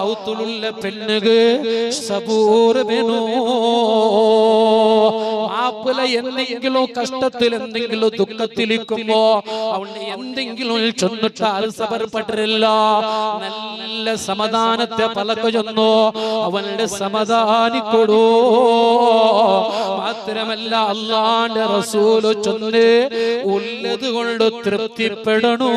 ഔത്തുലുള്ള പെണ്ണുക്ക് സബൂർ വേണോ മാപ്പിള എന്തെങ്കിലും കഷ്ടത്തിൽ എന്തെങ്കിലും ദുഃഖത്തിലിരിക്കുമ്പോ അവന് എന്തെങ്കിലും ചൊന്നിട്ടാൽ സബർപ്പെട്ടില്ല നല്ല സമാധാനത്തെ പലക്ക് ചൊന്നു അവന്റെ സമാധാനിക്കൊടൂ മാത്രമല്ല അല്ലാഹുവിന്റെ റസൂല് ചൊന്ന് ഉള്ളത് കൊണ്ട് തൃപ്തിപ്പെടണോ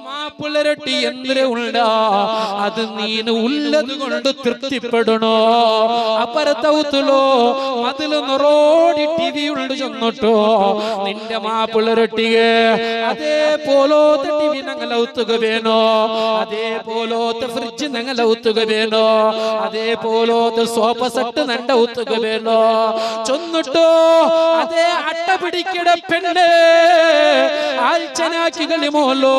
മാപ്പിളരട്ടി എന്തിരെ ഉണ്ട അത് നീന് ഉള്ളത് കൊണ്ട് തൃപ്തിപ്പെടണോ അപ്പുറത്തൗത്തുലോ മതില് നൊറോടി ടിവി ഉണ്ട് ചെന്നിട്ടോ നിന്റെ മാപ്പിളരട്ടിയെ അതേപോലത്തെ ടിവി ഞങ്ങളൗത്തുക വേണോ അതേപോലത്തെ ഫ്രിഡ്ജ് ഞങ്ങളൗത്തുക വേണോ അതേപോലത്തെ സോഫ സെറ്റ് നിന്റെ ഔത്തുക വേണോ ചൊന്നിട്ടോ അതേ അട്ട പിടിക്കട പെണ്ണ് ആഴ്ചനാക്കി കളിമോലോ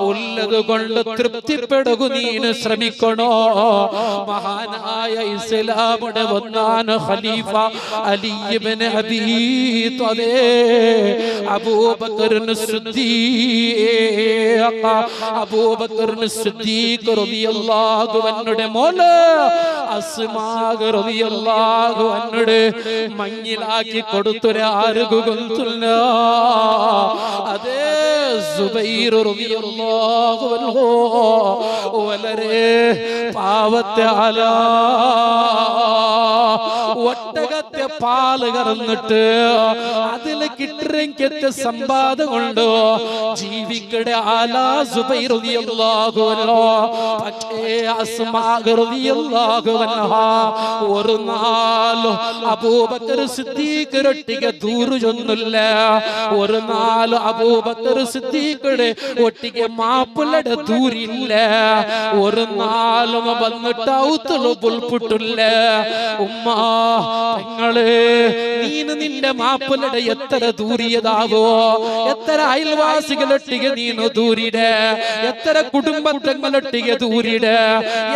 ഉള്ളത് കൊണ്ട് തൃപ്തിപ്പെടുക നീന് ശ്രമിക്കണോ മഹാനായ ഇസ്ലാമുടെ ഒന്നാം ഖലീഫ അലി ഇബ്നു അബീ ത്വാലിബ് അബൂബക്കർ സിദ്ദീഖ് റളിയല്ലാഹു അൻഹുടെ മോള് അസ്മാ റളിയല്ലാഹു അൻഹുടെ മഞ്ഞിലാക്കി കൊടുത്തൊരാരുകുന്തുല്ല അതേ സുബൈർ റളിയല്ലാഹു അൻഹു വളരെ പാവത്തെ ആലാ ഒട്ടകത്തെ പാല് കറന്നിട്ട് അതില് കിട്ടിറങ്ങിയത്തെ സമ്പാദം കൊണ്ട് ജീവിക്കടെ ആലാ സുബൈർ റളിയല്ലാഹു അൻഹു പക്ഷേ അസ്മാ റളിയല്ലാഹു അൻഹാ ഒരു നാൾ അബൂബക്കർ സിദ്ദീഖ് ഒട്ടിಗೆ ദൂറ് ചൊന്നില്ല ഒരു നാൾ അബൂബക്കർ സിദ്ദീഖിന്റെ ഒട്ടിಗೆ മാപ്പിളയുടെ ദൂരില്ല ഒരു നാളും വന്നിട്ട് ഔത്തുളു പുൽപുട്ടില്ല ഉമ്മ പെങ്ങളെ നീന് നിന്റെ മാപ്പിളയുടെ എത്ര ദൂരിയതാവോ എത്ര അയൽവാസികളൊട്ടിಗೆ നീನು ദൂരിടെ എത്ര കുടുംബങ്ങളൊട്ടിಗೆ ദൂരിടെ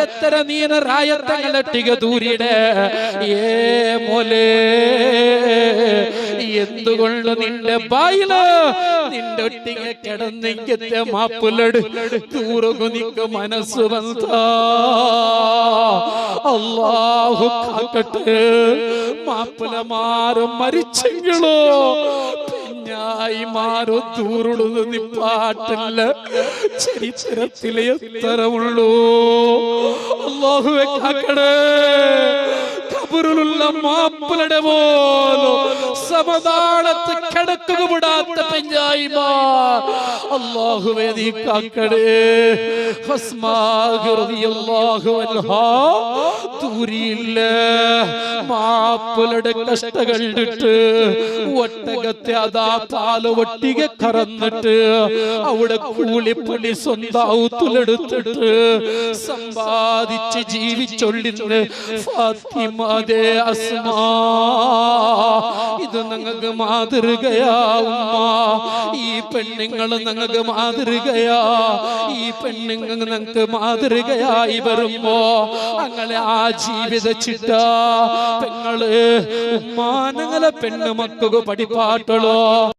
എത്ര നീನು രായത്തങ്ങളൊട്ടിಗೆ ദൂരിടെ ഏ മോലേ എന്തുകൊണ്ട് നിന്റെ ബായില് നിന്റെ ഒട്ടിಗೆ കിടന്നിക്കത്തെ മാപ്പിളട് തൂറുകു നിക്ക് മനസ്സ് വന്ന അല്ലാഹു കാക്കട്ടെ മാപ്പിളമാരും മരിച്ചെങ്കിലോ പിന്നായി മാറോ തൂറുള്ളത് നിപ്പാട്ടില്ല ചരിത്രത്തിലെ എത്രമുള്ളൂ അല്ലാഹുവേ കാക്കണേ ഖബറിലുള്ള മാപ്പിളയുടെ പോലും സമാധാനത്ത് കിടക്കുക വിടാത്ത പെഞ്ഞായിമാർ അല്ലാഹുവേ നീ കാക്കണേ അസ്മാ റളിയല്ലാഹു അൻഹാ ദൂരിയില്ല മാപ്പിളയുടെ കഷ്ടം കണ്ടിട്ട് ഒട്ടകത്തെ അതാ പാല് ഒട്ടിಗೆ കറന്നിട്ട് അവിടെ കൂലിപ്പണി സ്വന്തം ഔത്തുലെടുത്തിട്ട് സമ്പാദിച്ച് ജീവിച്ചൊള്ളിന്ന് ഫാത്തിമ ദേ അസ്മാ ഇത് ഞങ്ങൾക്ക് മാതൃകയാ ഉമ്മ ഈ പെണ്ണുങ്ങൾ ഞങ്ങൾക്ക് മാതൃകയാ ഈ പെണ്ണുങ്ങൾ ഞങ്ങൾക്ക് മാതൃകയായി വരുമ്പോ അങ്ങനെ ആ ജീവിത ചിട്ട പെങ്ങള് ഉമ്മ ഞങ്ങളെ പെണ്ണു മക്കൾക്ക് പഠിപ്പാട്ടുള്ളോ